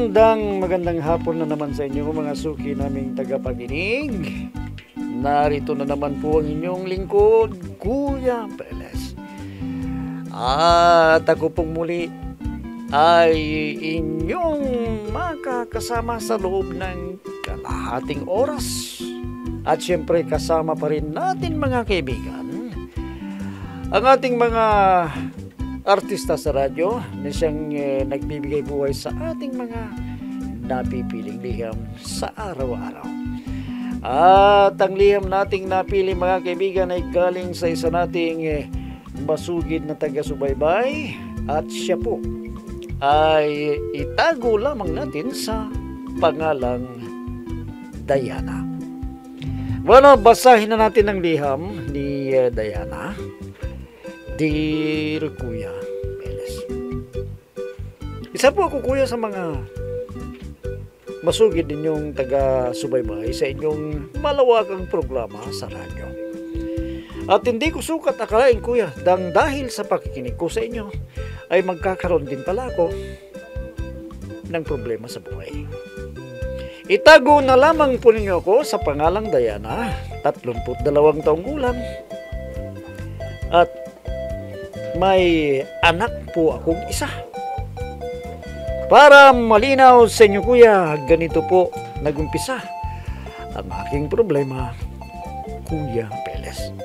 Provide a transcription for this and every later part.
Magandang hapon na naman sa inyo mga suki naming tagapakinig. Narito na naman po ang inyong lingkod, Kuya Peles. At ako pong muli ay inyong makakasama sa loob ng kalahating oras. At syempre kasama pa rin natin mga kaibigan ang ating mga artista sa radyo na siyang nagbibigay buhay sa ating mga napipiling liham sa araw-araw. At ang liham nating napili mga kaibigan ay galing sa isa nating masugid na taga-subaybay at siya po ay itago lamang natin sa pangalang Diana. Bueno, basahin na natin ang liham ni Diana. Dear Kuya Peles, isa po ako kuya sa mga masugid ninyong taga-subaybay sa inyong malawakang programa sa radyo. At hindi ko sukat akalain kuya, dahil sa pakikinig ko sa inyo ay magkakaroon din pala ako ng problema sa buhay. Itago na lamang po ninyo ako sa pangalang Diana, 32 taong gulang, at may anak po akong isa. Para malinaw sa inyo kuya, ganito po nagumpisa ang aking problema, Kuya Peles.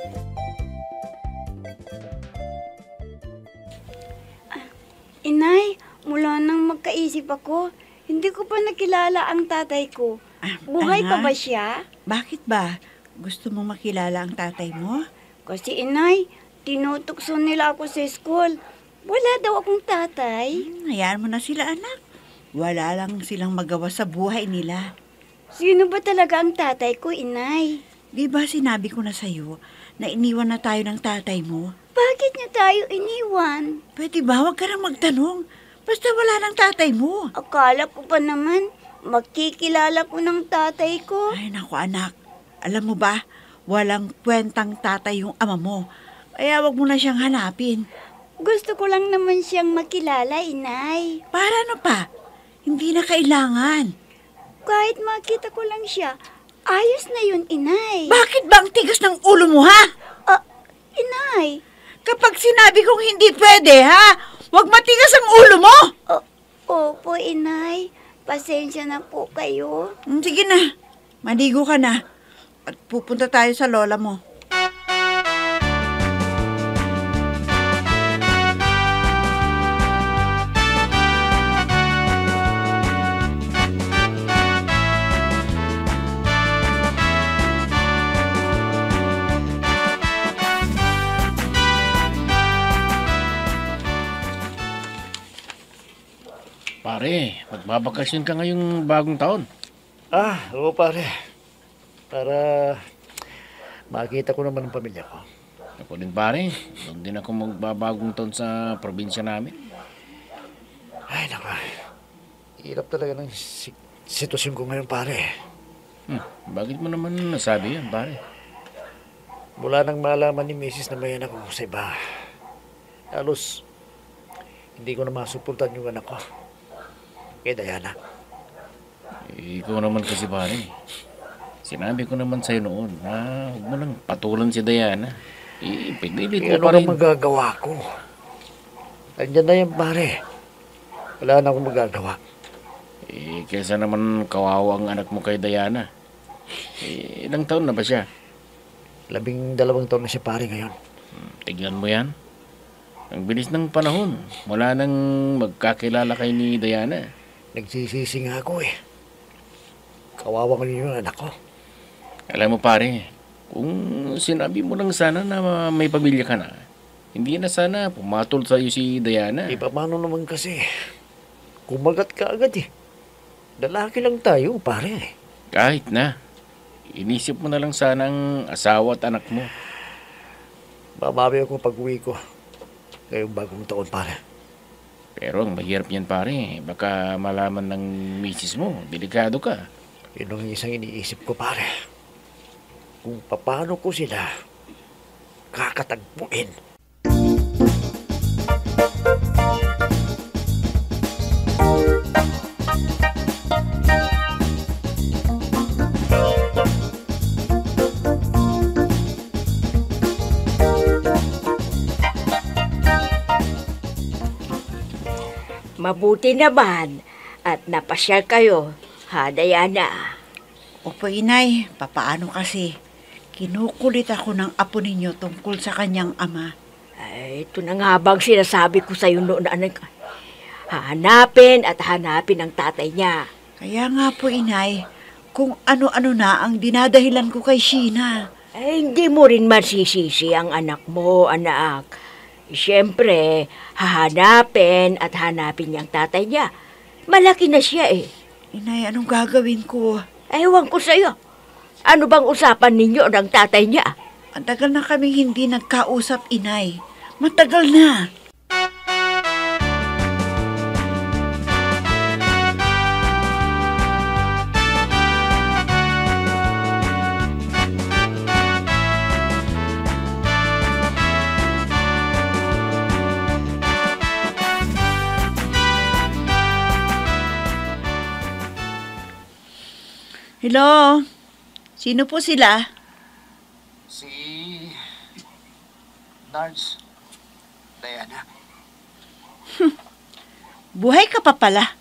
Inay, mula nang magkaisip ako, hindi ko pa nakilala ang tatay ko. Buhay pa ba siya? Bakit ba? Gusto mo makilala ang tatay mo? Kasi inay, tinutukso nila ako sa school. Wala daw akong tatay. Hayaan mo na sila, anak. Wala lang silang magawa sa buhay nila. Sino ba talaga ang tatay ko, inay? Di ba sinabi ko na sa'yo na iniwan na tayo ng tatay mo? Bakit niya tayo iniwan? Pwede ba? Huwag ka nang magtanong. Basta wala ng tatay mo. Akala ko pa naman, magkikilala ko ng tatay ko. Ay, naku anak. Alam mo ba, walang kwentang tatay yung ama mo. Kaya wag mo na siyang hanapin. Gusto ko lang naman siyang makilala, inay. Para ano pa? Hindi na kailangan. Kahit makita ko lang siya, ayos na yun, inay. Bakit ba ang tigas ng ulo mo, ha? Inay. Kapag sinabi kong hindi pwede, ha? Huwag matigas ang ulo mo! Opo, inay. Pasensya na po kayo. Sige na. Maligo ka na. At pupunta tayo sa lola mo. Pare, magbabakasyon ka ngayong bagong taon. Oo pare. Para makita ko naman ang pamilya ko. Ako din pare, doon din ako magbabagong taon sa probinsya namin. Ay naku, hirap talaga ng sitwasyon ko ngayon pare. Bakit mo naman nasabi yan pare? Mula nang malaman ni Mrs. na may anak ko sa iba, halos hindi ko na masuportan yung anak ko. Kay Diana. Ikaw naman kasi pare. Sinabi ko naman sa'yo noon na huwag mo nang patulan si Diana. Pinilit mo pa rin. Ano magagawa ko? Andyan na yan pare. Wala na akong magagawa. Kesa naman kawawa ang anak mo kay Diana. Ilang taon na ba siya? 12 taon na siya pare ngayon. Tignan mo yan. Ang bilis ng panahon. Wala nang magkakilala kay ni Diana. Nagsisisi nga ako eh. Kawawa ko yung anak ko. Alam mo pare, kung sinabi mo lang sana na may pamilya ka na, hindi na sana pumatol sa'yo si Diana. Paano naman kasi? Kumagat ka agad eh. Lalaki lang tayo pare. Kahit na. Inisip mo na lang sana ang asawa at anak mo. Babawi ako pag-uwi ko. Ngayong bagong taon pare. Pero ang mahirap yan pare, baka malaman ng misis mo, delikado ka. Yun ang isang iniisip ko pare. Kung paano ko sila kakatagpuin. mabuti naman at napasyal kayo, ha, Diana? Opo, inay. Papaano kasi? Kinukulit ako ng apo ninyo tungkol sa kanyang ama. Ay, ito na nga bang sinasabi ko sa'yo noon na hahanapin at hanapin ang tatay niya. Kaya nga po, inay, kung ano-ano na ang dinadahilan ko kay Sheena. Ay, hindi mo rin masisisi ang anak mo, anak. Siyempre, hahanapin at hanapin niya ang tatay niya. Malaki na siya eh. Inay, anong gagawin ko? Ewan ko sa'yo. Ano bang usapan ninyo ng tatay niya? Ang tagal na kaming hindi nagkausap, inay. Matagal na. Hello? Sino po sila? Si Nards, Diana. Buhay ka pa pala.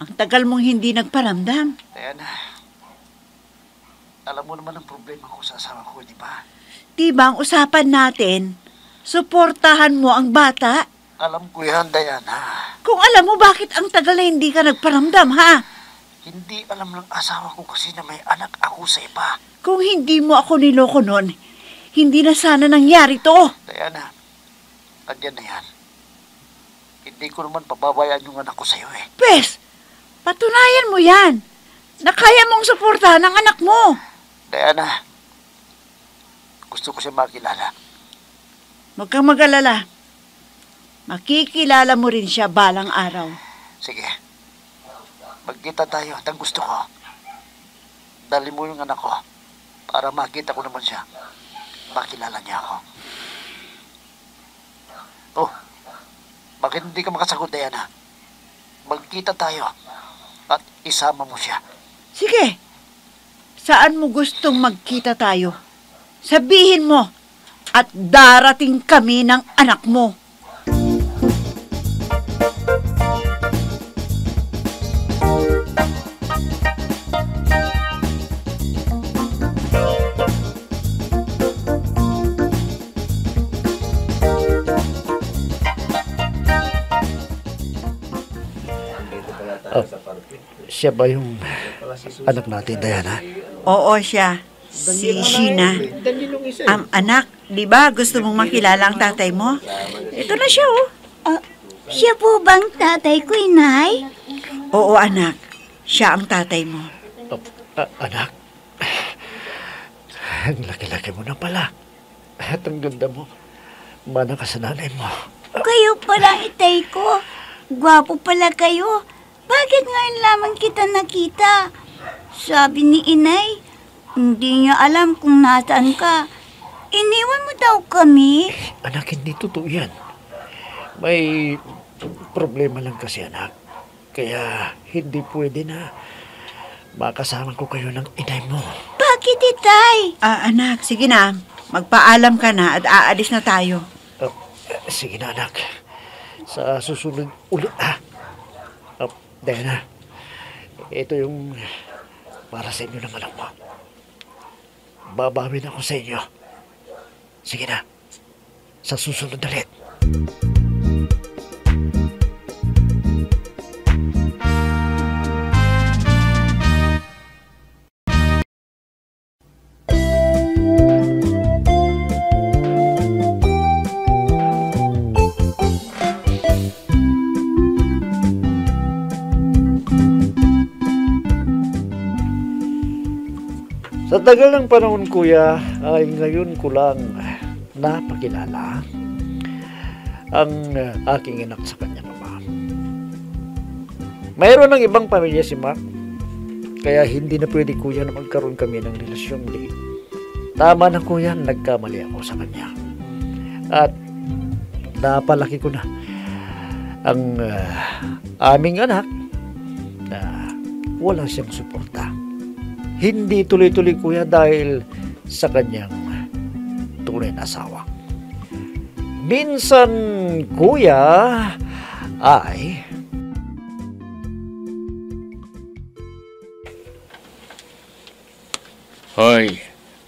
Ang tagal mong hindi nagparamdam. Diana, alam mo naman ang problema ko sa asawa ko, di ba? Di ba ang usapan natin, suportahan mo ang bata? Alam ko yan, Diana. Kung alam mo bakit ang tagal na hindi ka nagparamdam, ha? Hindi alam ng asawa ko kasi na may anak ako sa iba. Kung hindi mo ako niloko noon, hindi na sana nangyari to. Diana, andyan na yan. Hindi ko naman pababayaan yung anak ko sa'yo eh. Pes, patunayan mo yan. Na kaya mong suportahan ang anak mo. Diana, gusto ko siya makilala. Huwag kang mag-alala. Makikilala mo rin siya balang araw. Sige, magkita tayo at ang gusto ko. Dali mo yung anak ko para makita ko naman siya. Makilala niya ako. Oh, bakit hindi ka makasagot, Diana? Magkita tayo at isama mo siya. Sige, saan mo gustong magkita tayo? Sabihin mo at darating kami ng anak mo. Siya ba yung anak natin, Diana? Oo, siya. Si Sheena. Anak, di ba gusto mong makilala ang tatay mo? Ito na siya, oh. Siya po bang tatay ko, inay? Oo, anak. Siya ang tatay mo. Anak, ang laki-laki mo na pala. At ang ganda mo. Mana ka sa nanay mo. Kayo pala itay ko. Gwapo pala kayo. Bakit ngayon lamang kita nakita? Sabi ni inay, hindi niya alam kung nasaan ka. Iniwan mo daw kami. Anak, hindi totoo yan. May problema lang kasi, anak. Kaya hindi pwede na makasama ko kayo ng inay mo. Bakit itay? Anak, sige na. Magpaalam ka na at aalis na tayo. Sige na, anak. Sa susunod ulit, Diana, ito yung para sa inyo ng anak mo. Babawin ako sa inyo. Sige na, sa susunod ulit. Sa tagal ng panahon, kuya, ay ngayon ko lang napakilala ang aking anak sa kanyang ama. Mayroon ng ibang pamilya si Mac, kaya hindi na pwede, kuya, na magkaroon kami ng relasyon din. Tama na, kuya, nagkamali ako sa kanya. At napalaki ko na ang aming anak na wala siyang suporta. Hindi tuloy-tuloy, kuya, dahil sa kanyang tunay na asawa. Minsan, kuya, ay Hoy,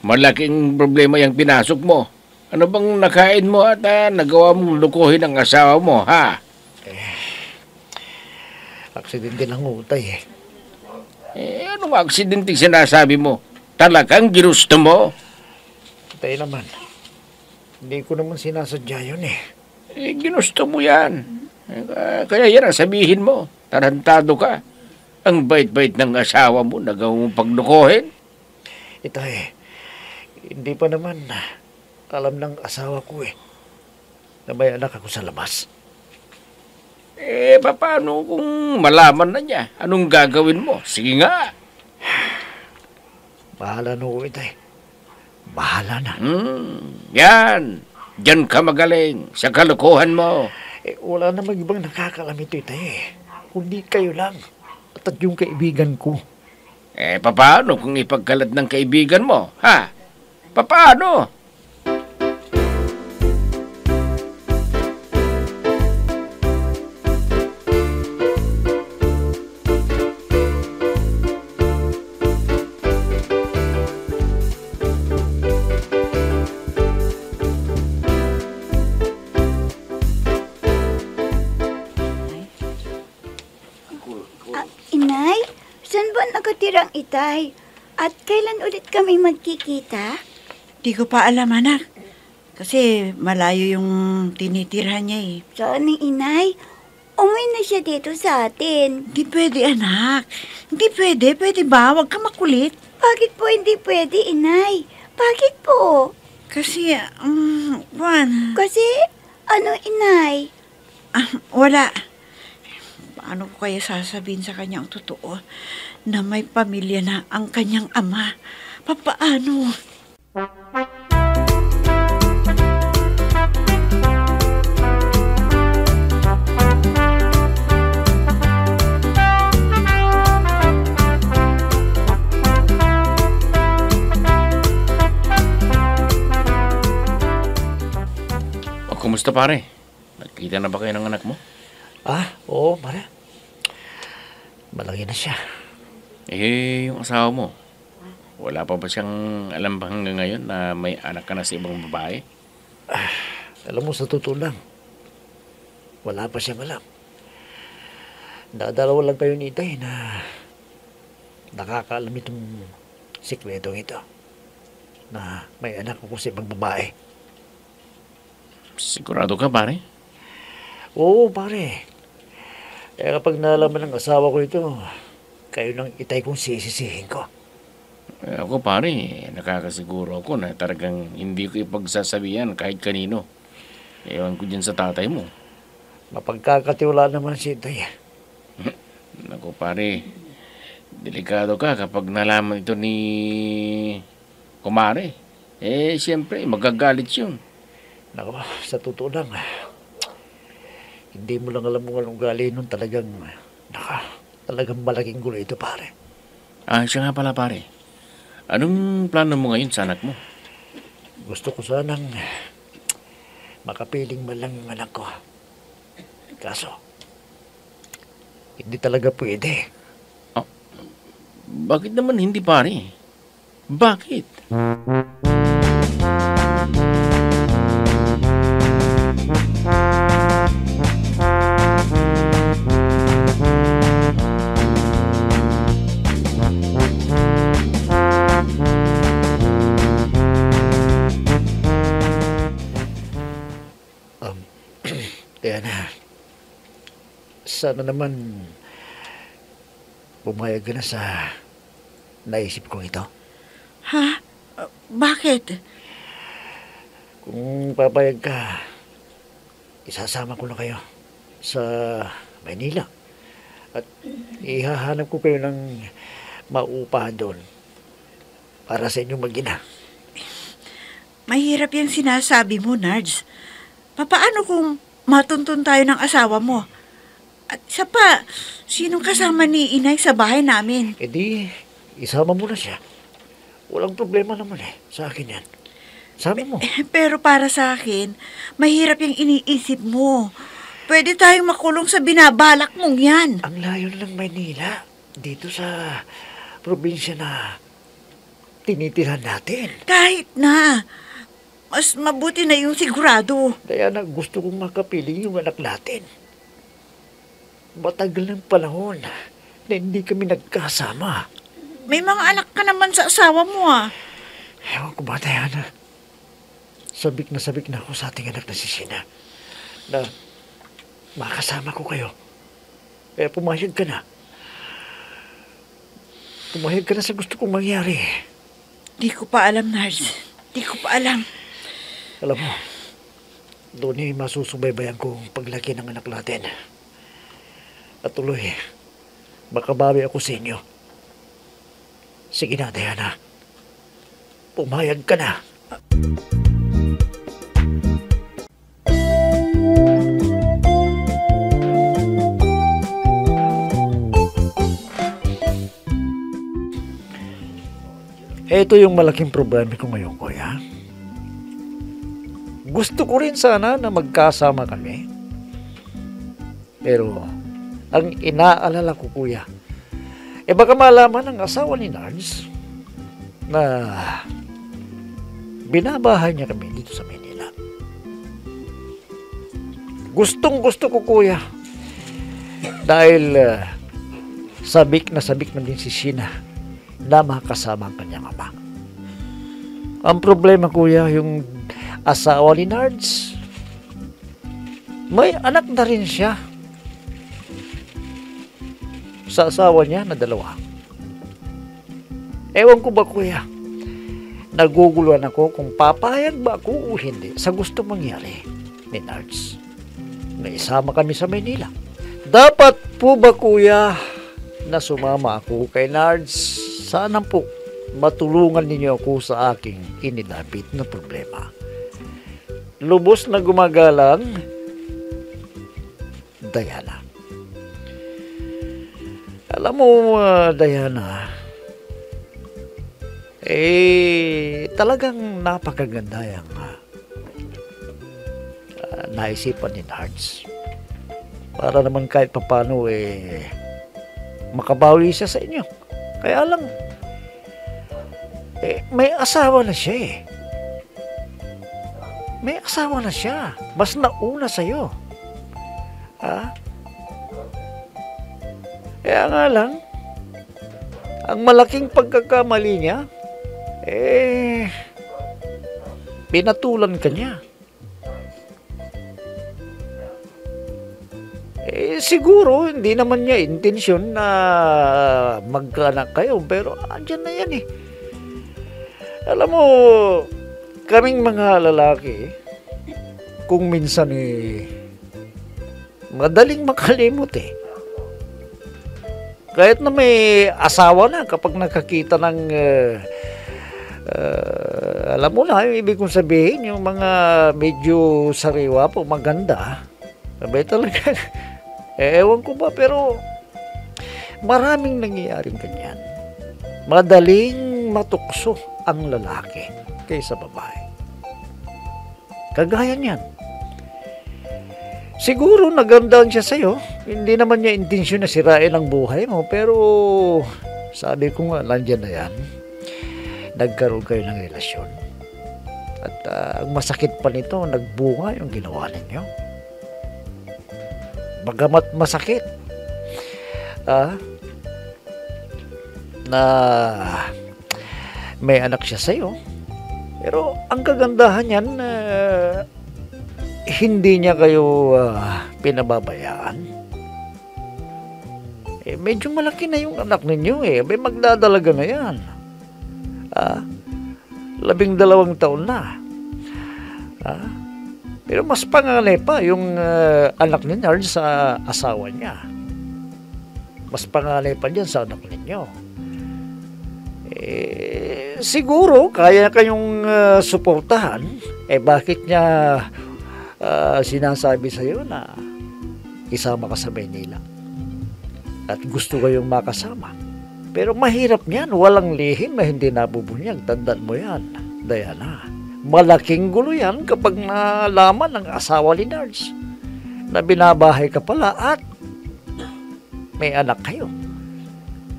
malaking problema yung pinasok mo. Ano bang nakain mo at nagawa mong lukuhin ang asawa mo, ha? Aksidente ng utay eh. Anong aksidente sinasabi mo? Talagang ginusto mo? Tay naman. Hindi ko naman sinasadya yun eh. Ginusto mo yan. Kaya yan ang sabihin mo. Tarantado ka. Ang bait-bait ng asawa mo, nagawa mong paglukuhin. Itay, hindi pa naman alam ng asawa ko eh na may anak ako sa labas. Paano kung malaman na niya? Anong gagawin mo? Sige nga. Bahala na ko, Itay. Bahala na. Yan. Diyan ka magaling sa kalokohan mo. Wala namang ibang nakakalamito, Itay eh. Kundi kayo lang. At yung kaibigan ko. Paano kung ipagkalat ng kaibigan mo? Ha? Paano? Inay, saan ba nakatirang Itay? At kailan ulit kami magkikita? Di ko pa alam, anak. Kasi malayo yung tinitirhan niya eh. Saan ni Inay? Umuwi na siya dito sa atin. Hindi pwede, anak. Hindi pwede. Pwede ba? Huwag ka makulit. Bakit po hindi pwede, Inay? Bakit po? Kasi, Juan, Kasi, ano, Inay? wala. Paano ko kaya sasabihin sa kanya ang totoo na may pamilya na ang kanyang ama? Papaano? Kumusta pare? Nagkita na ba kayo ng anak mo? Oo, pare. Malaki na siya. Yung asawa mo, wala pa ba siyang alam ba hanggang ngayon na may anak ka na sa ibang babae? Alam mo, sa totoo lang, wala pa siyang alam. Dadalawa lang kayo ni Itay na nakakaalam itong sikretong ito na may anak ako sa ibang babae. Sigurado ka pare? Oo, pare. Kapag nalaman ng asawa ko ito, kayo nang Itay kong sisisihin ko. Ako pare, nakakasiguro ako na talagang hindi ko ipagsasabihan kahit kanino. Ewan ko dyan sa tatay mo. Mapagkakatiwala naman si Itay. Naku pare, delikado ka kapag nalaman ito ni kumare. Siyempre, magagalit yun. Naku, sa totoo lang, hindi mo lang alam kung anong ugali nun talagang malaking gulo ito, pare. Siya nga pala pare. Anong plano mo ngayon sa anak mo? Gusto ko sanang makapiling man lang yung anak ko. Kaso, hindi talaga pwede. Bakit naman hindi pare? Bakit? Diana, sana naman pumayag ka na sa naisip kong ito. Ha? Bakit? Kung papayag ka, isasama ko na kayo sa Maynila. At ihahanap ko kayo ng maupahan doon para sa inyong mag-ina. Mahirap yung sinasabi mo, Nards. Paano kung matuntun tayo ng asawa mo? At isa pa, sinong kasama ni Inay sa bahay namin? E di, isama mo na siya. Walang problema naman sa akin yan. Sama mo. Pero para sa akin, mahirap yung iniisip mo. Pwede tayong makulong sa binabalak mong yan. Ang layo na ng Maynila. Dito sa probinsya na tinitirahan natin. Kahit na. Mas mabuti na yung sigurado. Diana, gusto kong makapiling yung anak natin. Matagal ng panahon na hindi kami nagkasama. May mga anak ka naman sa asawa mo ah. Ewan ko ba, Diana? Sabik na ako sa ating anak na si Sina. Na makasama ko kayo. Kaya pumayag ka na. Pumayag ka na sa gusto kong mangyari. Di ko pa alam, Nards. Di ko pa alam. Alam mo, doon ay masusubaybayan kong paglaki ng anak natin. At tuloy, makabawi ako sa inyo. Sige na, Diana. Pumayag ka na. Ito yung malaking problema ko ngayon, kuya. Gusto ko rin sana na magkasama kami. Pero, ang inaalala ko, kuya, baka malaman ng asawa ni Nards na binabahay niya kami dito sa Manila. Gustong gusto ko, kuya, dahil sabik na din si Sina na makasama ang kanyang ama. Ang problema, kuya, yung asawa ni Nards, may anak na rin siya sa asawa niya na 2. Ewan ko ba, kuya, naguguluhan ako kung papayag ba ako o hindi sa gusto mangyari ni Nards na isama kami sa Maynila. Dapat po ba, kuya, na sumama ako kay Nards? Sana po matulungan ninyo ako sa aking inilapit na problema. Lubos na gumagalang, Diana. Alam mo, Diana, talagang napakaganda yung naisipan ni Nards. Para naman kahit papano, makabawi siya sa inyo. Kaya lang, may asawa na siya . May asawa na siya. Mas nauna sa'yo. Kaya nga lang, ang malaking pagkakamali niya, pinatulan ka niya. Siguro, hindi naman niya intensyon na magkaanak kayo, pero andyan na yan . Alam mo, kaming mga lalaki, kung minsan madaling makalimot . Kahit na may asawa na, kapag nakakita ng alam mo na, yung ibig kong sabihin, yung mga medyo sariwa po, maganda, sabi talaga, ewan ko ba, pero maraming nangyayaring ganyan. Madaling matukso ang lalaki kaysa babae. Kagaya niyan. Siguro nagandaan siya sa'yo. Hindi naman niya intensyon na sirain ang buhay mo, pero sabi ko nga, nandyan na yan. Nagkaroon kayo ng relasyon. At ang masakit pa nito, nagbunga yung ginawa ninyo. Bagamat masakit, na may anak siya sa'yo, pero ang kagandahan yan, hindi niya kayo pinababayaan. Medyo malaki na yung anak ninyo . May magdadalaga na yan. 12 taon na. Pero mas panganay pa yung anak ni Nards sa asawa niya. Mas panganay pa dyan sa anak ninyo. Siguro, kaya kayong suportahan. Bakit niya sinasabi sa'yo na isama ka sa Maynila? At gusto kayong makasama. Pero mahirap niyan. Walang lihim na hindi nabubunyag. Tandaan mo yan, Diana. Malaking gulo yan kapag nalaman ng asawa ni Nards na binabahay ka pala at may anak kayo.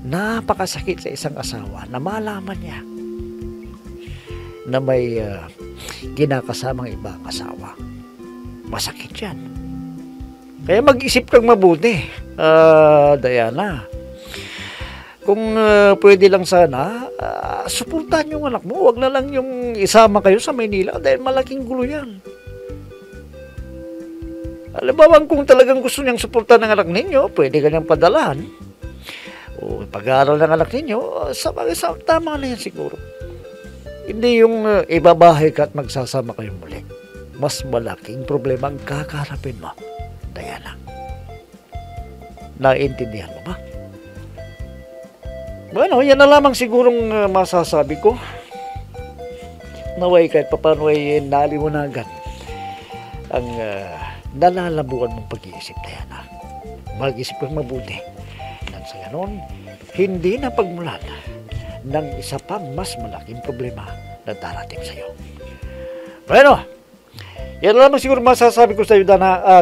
Napakasakit sa isang asawa na malaman niya na may kinakasamang ibang asawa. Masakit yan. Kaya mag-isip kang mabuti, Diana. Kung pwede lang sana, suportahan yung anak mo. Huwag na lang yung isama kayo sa Maynila dahil malaking gulo yan. Alam ba kung talagang gusto niyang suportahan ng anak ninyo, pwede ka niyang padalahan. O pag-aaral ng anak ninyo, tama na yan siguro. Hindi yung ibabahay ka at magsasama kayo muli. Mas malaking problema ang kakaharapin mo, Diana. Naiintindihan mo ba? Bueno, yan na lamang sigurong masasabi ko. Naway kahit papano ay naliwanagan ang nalalabuan mong pag-iisip, Diana. Mag-isip kang mabuti. Nang sa ganon, hindi na pagmulan ng isa pang mas malaking problema na darating sa iyo. Bueno, yan lamang siguro masasabi ko sa iyo,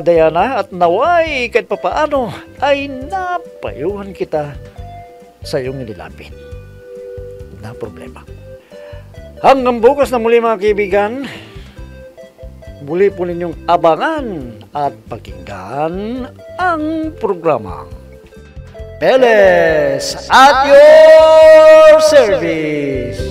Diana, at naway kahit papaano ay napayuhan kita sa iyong nilapit na problema. Hanggang bukas na muli mga kaibigan, muli po ninyong abangan at pakinggan ang programa Peles at your service.